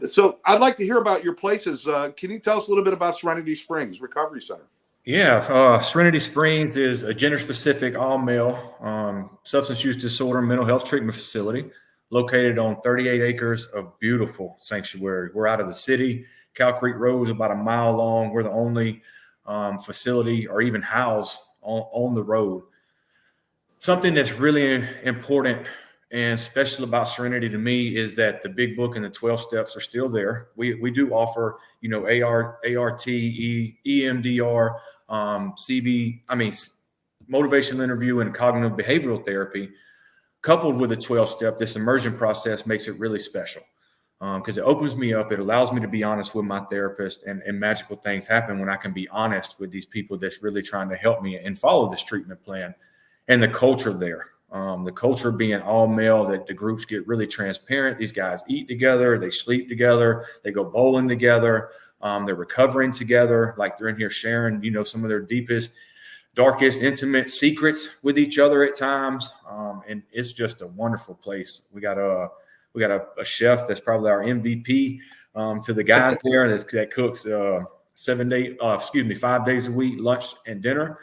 So I'd like to hear about your places. Can you tell us a little bit about Serenity Springs Recovery Center? Yeah, Serenity Springs is a gender-specific, all-male substance use disorder mental health treatment facility located on 38 acres of beautiful sanctuary. We're out of the city. Cow Creek Road is about a mile long. We're the only facility or even house on the road. Something that's really important and special about Serenity to me is that the big book and the 12 steps are still there. We do offer, ART, EMDR, motivational interview and cognitive behavioral therapy. Coupled with the 12-step, this immersion process makes it really special. Because it opens me up. It allows me to be honest with my therapist, and magical things happen when I can be honest with these people that's really trying to help me and follow this treatment plan. And the culture there, the culture being all male, that the groups get really transparent. These guys eat together, they sleep together, they go bowling together, they're recovering together, like they're in here sharing, some of their deepest, darkest, intimate secrets with each other at times. And it's just a wonderful place. We got a chef that's probably our MVP to the guys there that cooks 5 days a week, lunch and dinner.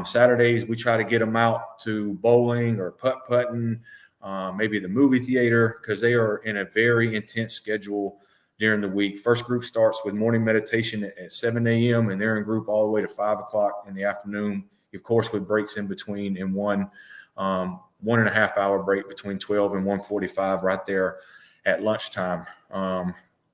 Saturdays, we try to get them out to bowling or putt-putting, maybe the movie theater, because they are in a very intense schedule during the week. First group starts with morning meditation at 7 a.m. and they're in group all the way to 5 o'clock in the afternoon, of course, with breaks in between, and 1.5 hour break between 12 and 1:45 right there at lunchtime.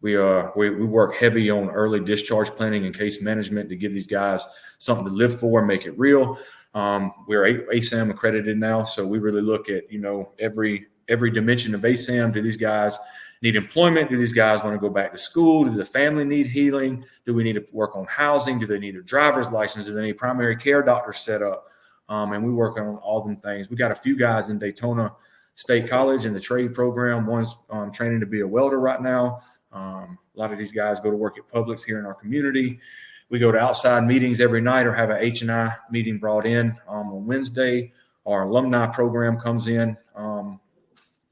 We work heavy on early discharge planning and case management to give these guys something to live for and make it real. We're ASAM accredited now, so we really look at every dimension of ASAM. Do these guys need employment? Do these guys want to go back to school? Do the family need healing? Do we need to work on housing? Do they need a driver's license? Do they need primary care doctors set up? And we work on all them things. We got a few guys in Daytona State College in the trade program. One's training to be a welder right now. A lot of these guys go to work at Publix here in our community. We go to outside meetings every night or have an H&I meeting brought in on Wednesday. Our alumni program comes in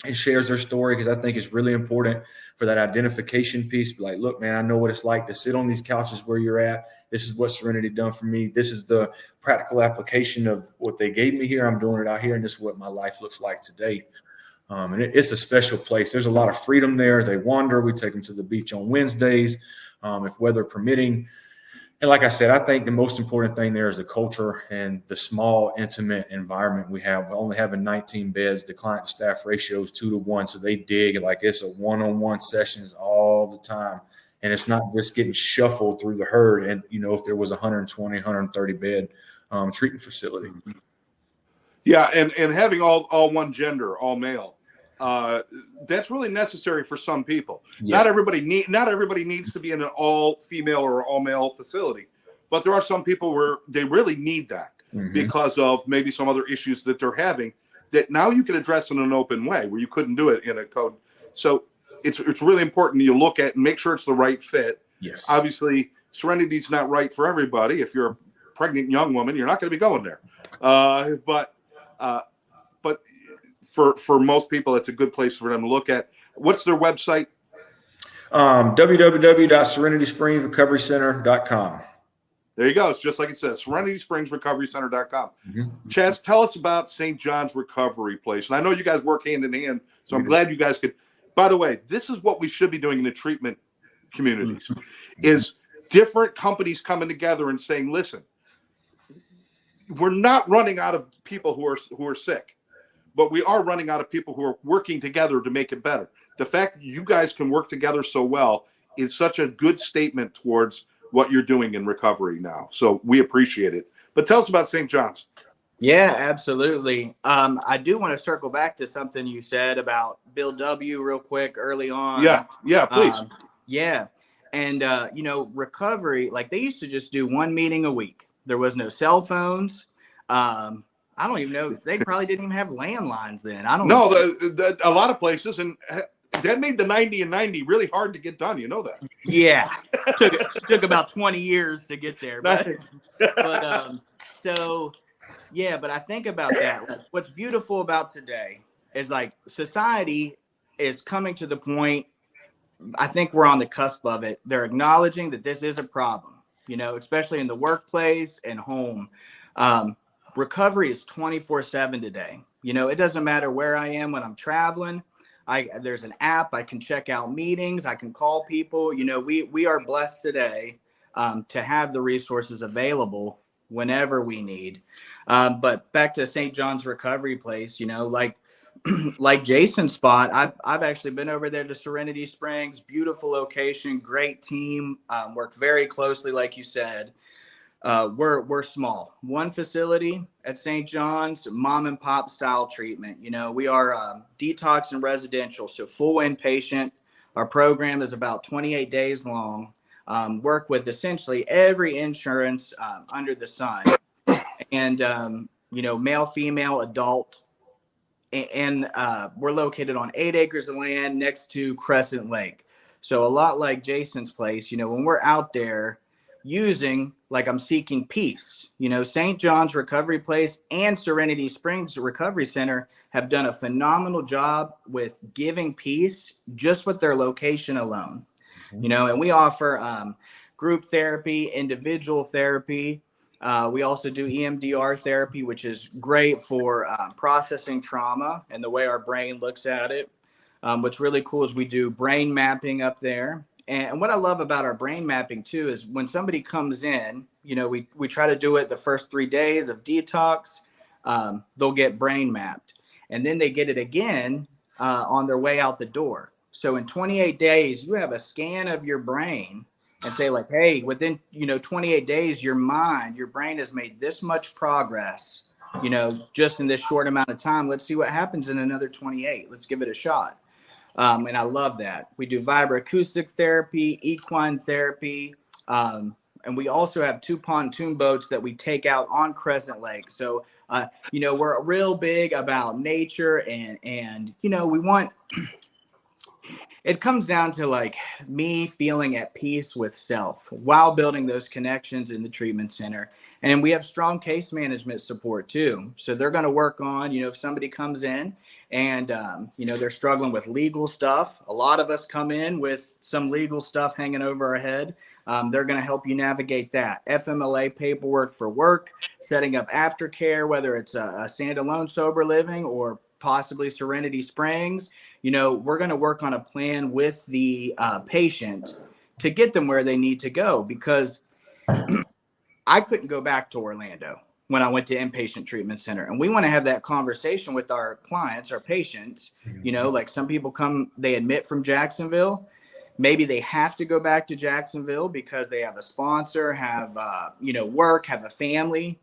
and shares their story, because I think it's really important for that identification piece. Be like, look, man, I know what it's like to sit on these couches where you're at. This is what Serenity done for me. This is the practical application of what they gave me here. I'm doing it out here, and this is what my life looks like today. And it's a special place. There's a lot of freedom there. They wander. We take them to the beach on Wednesdays, if weather permitting. And like I said, I think the most important thing there is the culture and the small, intimate environment we have. We're only having 19 beds. The client to staff ratio is 2-to-1. So they dig like it's a one-on-one sessions all the time. And it's not just getting shuffled through the herd. And, if there was 120, 130 bed treatment facility. Yeah. And having all one gender, all male, that's really necessary for some people. Yes. Not everybody needs to be in an all female or all male facility, but there are some people where they really need that because of maybe some other issues that they're having that now you can address in an open way where you couldn't do it in a code. So it's really important you look at and make sure it's the right fit. Yes. Obviously, Serenity's not right for everybody. If you're a pregnant young woman, you're not going to be going there. But for most people, it's a good place for them to look at. What's their website? www.serenityspringsrecoverycenter.com. There you go. It's just like it says, serenityspringsrecoverycenter.com. Chaz, tell us about St. John's Recovery Place. And I know you guys work hand in hand, so I'm glad you guys could. By the way, this is what we should be doing in the treatment communities, is different companies coming together and saying, listen, we're not running out of people who are sick. but we are running out of people who are working together to make it better. The fact that you guys can work together so well is such a good statement towards what you're doing in recovery now. So we appreciate it. But tell us about St. John's. Yeah, absolutely. I do want to circle back to something you said about Bill W. real quick early on. Yeah, please. Yeah. And, recovery, like they used to just do one meeting a week. There was no cell phones. I don't even know. They probably didn't even have landlines then. I don't know. No, a lot of places. And that made the 90 and 90 really hard to get done. You know that? Yeah. Took about 20 years to get there. But I think about that. Like, what's beautiful about today is like society is coming to the point. I think we're on the cusp of it. They're acknowledging that this is a problem, especially in the workplace and home. Recovery is 24/7 today. It doesn't matter where I am when I'm traveling. There's an app. I can check out meetings. I can call people. We are blessed today to have the resources available whenever we need. But back to St. John's Recovery Place, like Jason's spot, I've actually been over there to Serenity Springs, beautiful location, great team, worked very closely, like you said. We're small, one facility at St. John's, mom and pop style treatment. We are detox and residential, so full inpatient. Our program is about 28 days long. Work with essentially every insurance under the sun, and male, female, adult. And we're located on 8 acres of land next to Crescent Lake. So a lot like Jason's place, when we're out there I'm seeking peace, St. John's Recovery Place and Serenity Springs Recovery Center have done a phenomenal job with giving peace just with their location alone, and we offer group therapy, individual therapy. We also do EMDR therapy, which is great for processing trauma and the way our brain looks at it. What's really cool is we do brain mapping up there. And what I love about our brain mapping, too, is when somebody comes in, we try to do it the first 3 days of detox. They'll get brain mapped. And then they get it again on their way out the door. So in 28 days, you have a scan of your brain and say like, hey, within, 28 days, your brain has made this much progress, just in this short amount of time. Let's see what happens in another 28. Let's give it a shot. And I love that. We do vibroacoustic therapy, equine therapy. And we also have 2 pontoon boats that we take out on Crescent Lake. So, we're real big about nature and we want, it comes down to like me feeling at peace with self while building those connections in the treatment center. And we have strong case management support too. So they're going to work on, if somebody comes in and, they're struggling with legal stuff. A lot of us come in with some legal stuff hanging over our head. They're going to help you navigate that. FMLA paperwork for work, setting up aftercare, whether it's a standalone sober living or possibly Serenity Springs. We're going to work on a plan with the patient to get them where they need to go, because I couldn't go back to Orlando when I went to inpatient treatment center. And we want to have that conversation with our clients, our patients. Like some people come, they admit from Jacksonville. Maybe they have to go back to Jacksonville because they have a sponsor, have, work, have a family.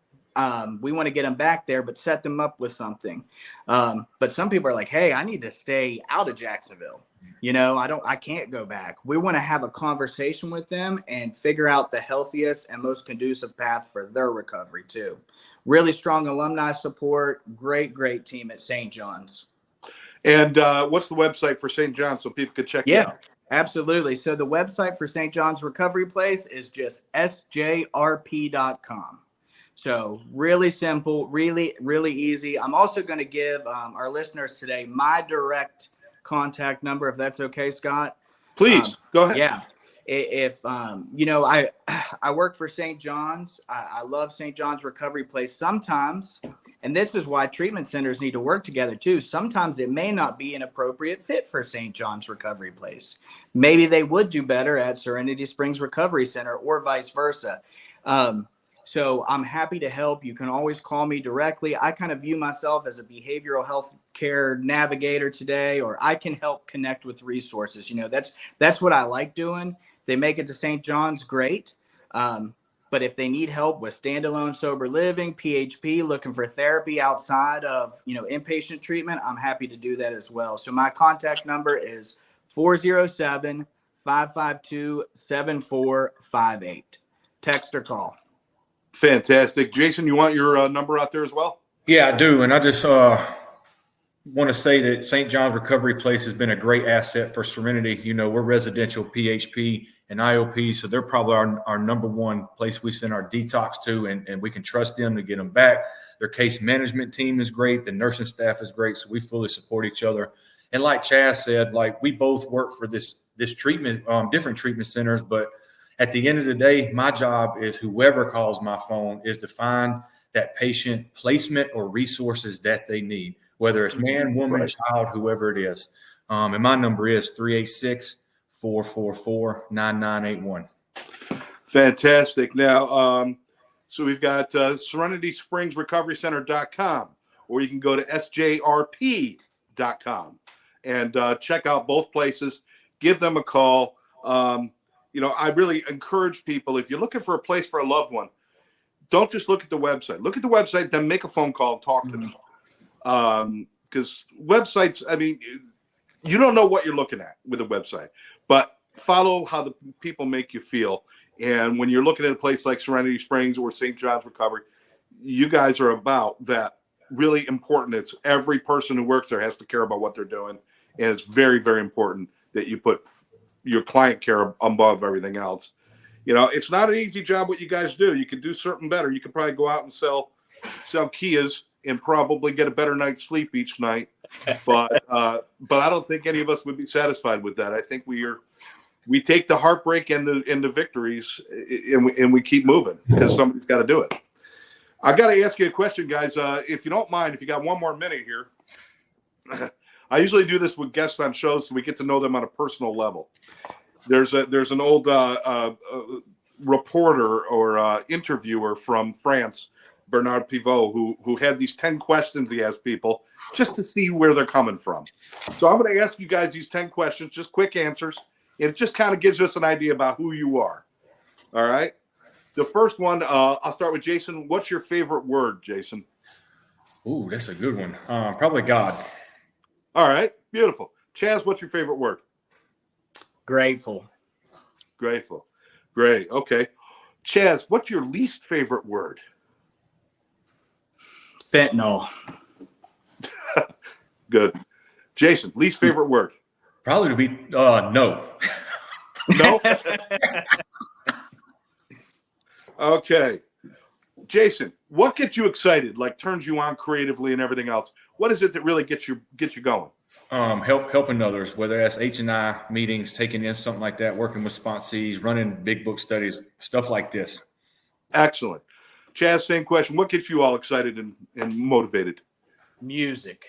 We want to get them back there, but set them up with something. But some people are like, hey, I need to stay out of Jacksonville. I can't go back. We want to have a conversation with them and figure out the healthiest and most conducive path for their recovery too. Really strong alumni support, great team at St. John's. And what's the website for St. John's so people could check it out? Absolutely. So the website for St. John's Recovery Place is just sjrp.com. So really simple, really easy. I'm also going to give our listeners today my direct contact number, if that's okay, Scott. Please go ahead. Yeah. If I work for St. John's. I love St. John's Recovery Place sometimes. And this is why treatment centers need to work together too. Sometimes it may not be an appropriate fit for St. John's Recovery Place. Maybe they would do better at Serenity Springs Recovery Center or vice versa. So I'm happy to help. You can always call me directly. I kind of view myself as a behavioral health care navigator today, or I can help connect with resources. That's what I like doing. If they make it to St. John's, great. But if they need help with standalone sober living, PHP, looking for therapy outside of, inpatient treatment, I'm happy to do that as well. So my contact number is 407-552-7458. Text or call. Fantastic. Jason, you want your number out there as well? Yeah, I do. And I just want to say that St. John's Recovery Place has been a great asset for Serenity. We're residential PHP and IOP, so they're probably our number one place we send our detox to, and we can trust them to get them back. Their case management team is great. The nursing staff is great, so we fully support each other. And like Chaz said, we both work for this treatment, different treatment centers, but at the end of the day, my job is whoever calls my phone is to find that patient placement or resources that they need, whether it's man, woman, Right. child, whoever it is. And my number is 386-444-9981. Fantastic. Now, so we've got Serenity Springs Recovery Center.com, or you can go to sjrp.com and check out both places. Give them a call. I really encourage people, if you're looking for a place for a loved one, don't just look at the website. Look at the website, then make a phone call and talk to them. Because websites, you don't know what you're looking at with a website, but follow how the people make you feel. And when you're looking at a place like Serenity Springs or St. John's Recovery, you guys are about that really important. It's every person who works there has to care about what they're doing. And it's very, very important that you put your client care above everything else. It's not an easy job what you guys do. You could do something better. You could probably go out and sell Kias and probably get a better night's sleep each night. But I don't think any of us would be satisfied with that. I think we take the heartbreak and the victories and we keep moving because somebody's got to do it. I got to ask you a question, guys. If you don't mind, if you got one more minute here, I usually do this with guests on shows so we get to know them on a personal level. There's an old reporter or interviewer from France, Bernard Pivot, who had these 10 questions he asked people just to see where they're coming from. So I'm going to ask you guys these 10 questions, just quick answers. It just kind of gives us an idea about who you are. All right. The first one, I'll start with Jason. What's your favorite word, Jason? Ooh, that's a good one. Probably God. All right. Beautiful. Chaz, what's your favorite word? Grateful. Grateful. Great. Okay. Chaz, what's your least favorite word? Fentanyl. Good. Jason, least favorite word? Probably to be no. No? Okay. Jason, what gets you excited, like turns you on creatively and everything else? What is it that really gets you going? Helping others, whether that's H&I meetings, taking in something like that, working with sponsees, running big book studies, stuff like this. Excellent. Chaz, same question. What gets you all excited and motivated? Music.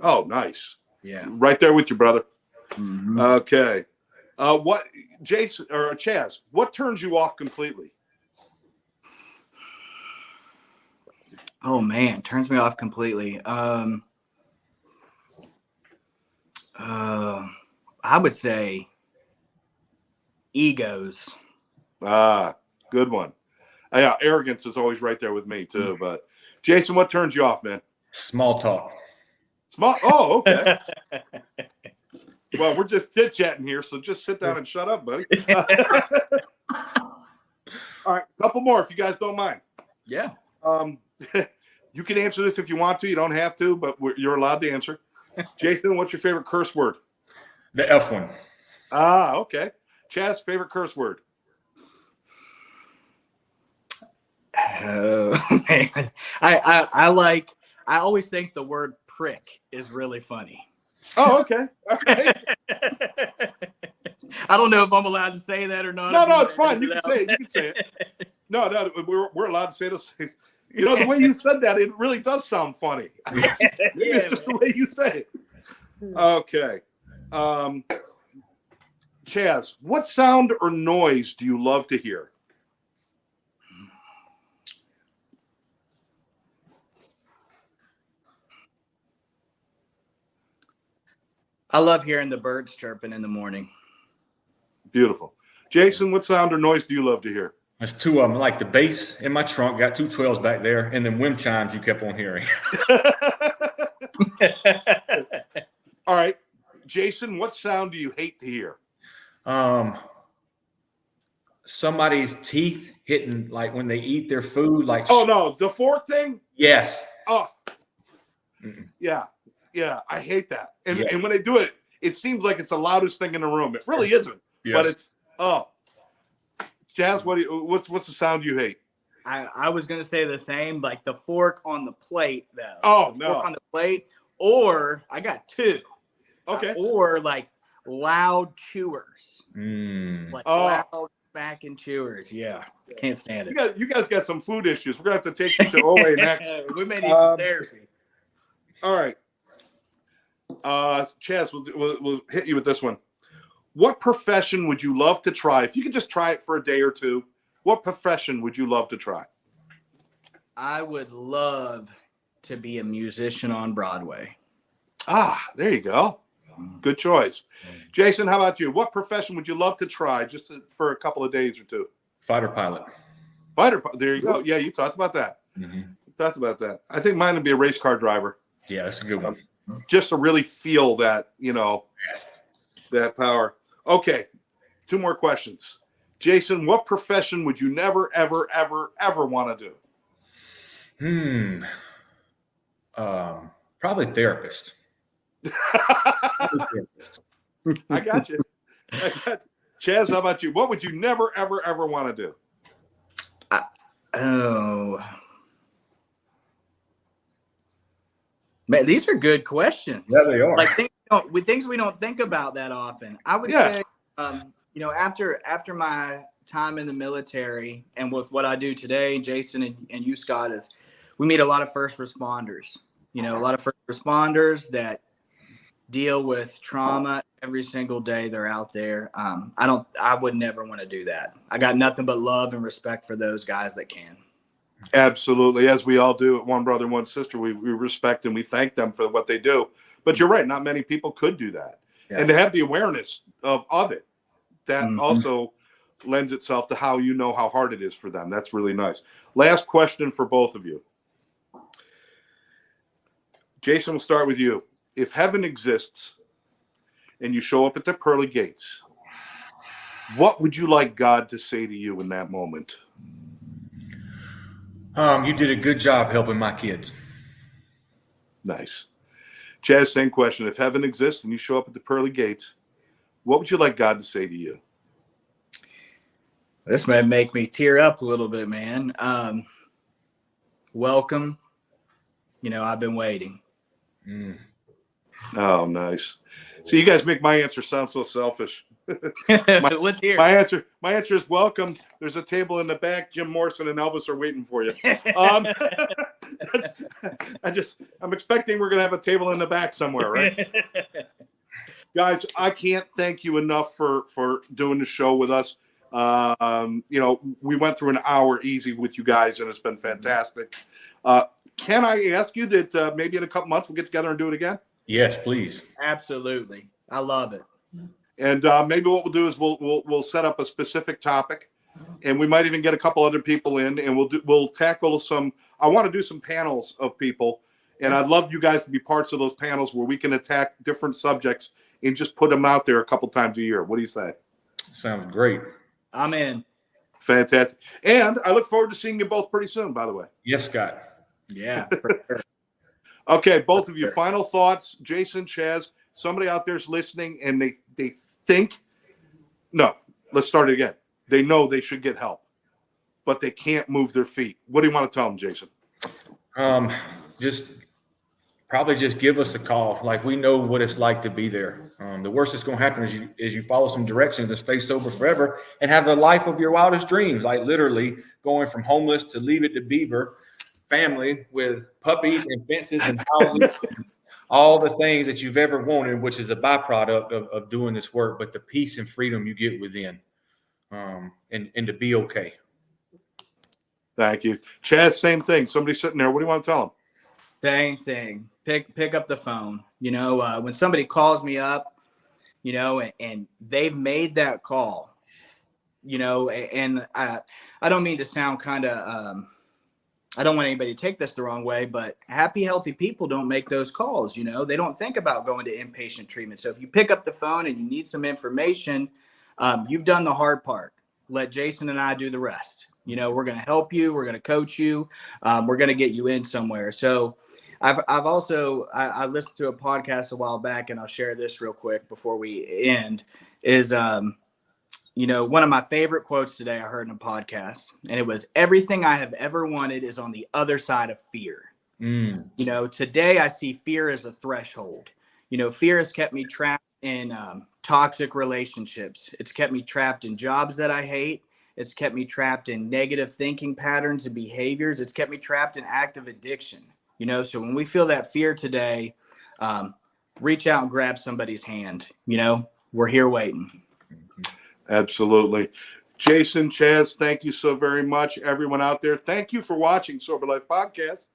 Oh, nice. Yeah. Right there with you, brother. Mm-hmm. Okay. What, Jason or Chaz, what turns you off completely? Oh man, turns me off completely. I would say egos. Good one. Yeah, arrogance is always right there with me too. But Jason, what turns you off, man? Small talk. Oh, okay. Well, we're just chit chatting here, so just sit down and shut up, buddy. All right, a couple more if you guys don't mind. Yeah. You can answer this if you want to. You don't have to, but you're allowed to answer. Jason, what's your favorite curse word? The F one. Okay. Chaz, favorite curse word? Oh man, I always think the word prick is really funny. Oh, okay. Okay. I don't know if I'm allowed to say that or not. No, it's fine. You can say it. You can say it. No, we're allowed to say this. You know, the way you said that, it really does sound funny. It's just the way you say it. Okay. Chaz, what sound or noise do you love to hear? I love hearing the birds chirping in the morning. Beautiful. Jason, what sound or noise do you love to hear? There's two of them, like the bass in my trunk, got two 12s back there, and then wind chimes you kept on hearing. All right. Jason, what sound do you hate to hear? Somebody's teeth hitting, like when they eat their food, like. Oh, no, the fork thing? Yes. Oh, Mm-mm. yeah. I hate that. And, Yeah. and when they do it, it seems like it's the loudest thing in the room. It really isn't. Yes. But it's Chaz, what's the sound you hate? I was gonna say the same, like the fork on the plate, though. Oh, the no. fork on the plate, or I got two. Okay. Or like loud chewers, like loud smacking chewers. Yeah, can't stand it. You guys got some food issues. We're gonna have to take you to OA next. We may need some therapy. All right. Chaz, we'll hit you with this one. What profession would you love to try? If you could just try it for a day or two, what profession would you love to try? I would love to be a musician on Broadway. There you go. Good choice. Jason, how about you? What profession would you love to try just for a couple of days or two? Fighter pilot. There you go. Yeah, you talked about that. Mm-hmm. You talked about that. I think mine would be a race car driver. Yeah, that's a good one. Just to really feel that, Yes. that power. Okay, two more questions. Jason, what profession would you never, ever, ever, ever want to do? Probably therapist. I got you. Chaz, how about you? What would you never, ever, ever want to do? Man, these are good questions. Yeah, they are. Like things we don't think about that often. I would say, after my time in the military and with what I do today, Jason and you, Scott, is we meet a lot of first responders. A lot of first responders that deal with trauma every single day they're out there. I would never want to do that. I got nothing but love and respect for those guys that can. Absolutely. As we all do at One Brother, One Sister, we respect and we thank them for what they do. But you're right. Not many people could do that. Yeah. And to have the awareness of it, that also lends itself to how how hard it is for them. That's really nice. Last question for both of you. Jason, we'll start with you. If heaven exists and you show up at the pearly gates, what would you like God to say to you in that moment? You did a good job helping my kids. Nice. Chaz, same question. If heaven exists and you show up at the pearly gates, what would you like God to say to you? This might make me tear up a little bit, man. Welcome. I've been waiting. Oh, nice. So you guys make my answer sound so selfish. Let's hear it. My answer is welcome. There's a table in the back. Jim Morrison and Elvis are waiting for you. I'm expecting we're going to have a table in the back somewhere, right? Guys, I can't thank you enough for doing the show with us. We went through an hour easy with you guys, and it's been fantastic. Can I ask you that maybe in a couple months we'll get together and do it again? Yes, please. Absolutely. I love it. And maybe what we'll do is we'll set up a specific topic, and we might even get a couple other people in, and we'll tackle some. I want to do some panels of people, and I'd love you guys to be parts of those panels where we can attack different subjects and just put them out there a couple times a year. What do you say? Sounds great. I'm in. Fantastic. And I look forward to seeing you both pretty soon, by the way. Yes, Scott. Yeah. For sure. Okay, both of you, final thoughts. Jason, Chaz, somebody out there's listening and they think, no, let's start it again. They know they should get help, but they can't move their feet. What do you want to tell them, Jason? Just give us a call. Like, we know what it's like to be there. The worst that's going to happen is you follow some directions and stay sober forever and have the life of your wildest dreams. Like literally going from homeless to Leave It to Beaver family with puppies and fences and houses, and all the things that you've ever wanted, which is a byproduct of doing this work, but the peace and freedom you get within, and to be okay. Thank you. Chaz, same thing. Somebody sitting there. What do you want to tell them? Same thing. Pick up the phone. When somebody calls me up, and they've made that call, and I don't mean to sound kind of, I don't want anybody to take this the wrong way, but happy, healthy people don't make those calls. They don't think about going to inpatient treatment. So if you pick up the phone and you need some information, you've done the hard part. Let Jason and I do the rest. We're going to help you. We're going to coach you. We're going to get you in somewhere. So I've also, I listened to a podcast a while back, and I'll share this real quick before we end, is, one of my favorite quotes today I heard in a podcast, and it was, everything I have ever wanted is on the other side of fear. Today I see fear as a threshold. Fear has kept me trapped in toxic relationships. It's kept me trapped in jobs that I hate. It's kept me trapped in negative thinking patterns and behaviors. It's kept me trapped in active addiction. So when we feel that fear today, reach out and grab somebody's hand. We're here waiting. Absolutely. Jason, Chaz, thank you so very much. Everyone out there, thank you for watching Sober Life Podcast.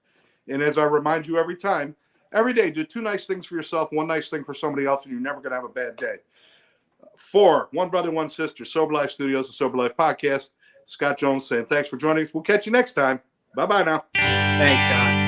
And as I remind you every time, every day, do 2 nice things for yourself, 1 nice thing for somebody else, and you're never going to have a bad day. 4, 1 brother, 1 sister, Sober Life Studios, the Sober Life Podcast. Scott Jones saying thanks for joining us. We'll catch you next time. Bye-bye now. Thanks, Scott.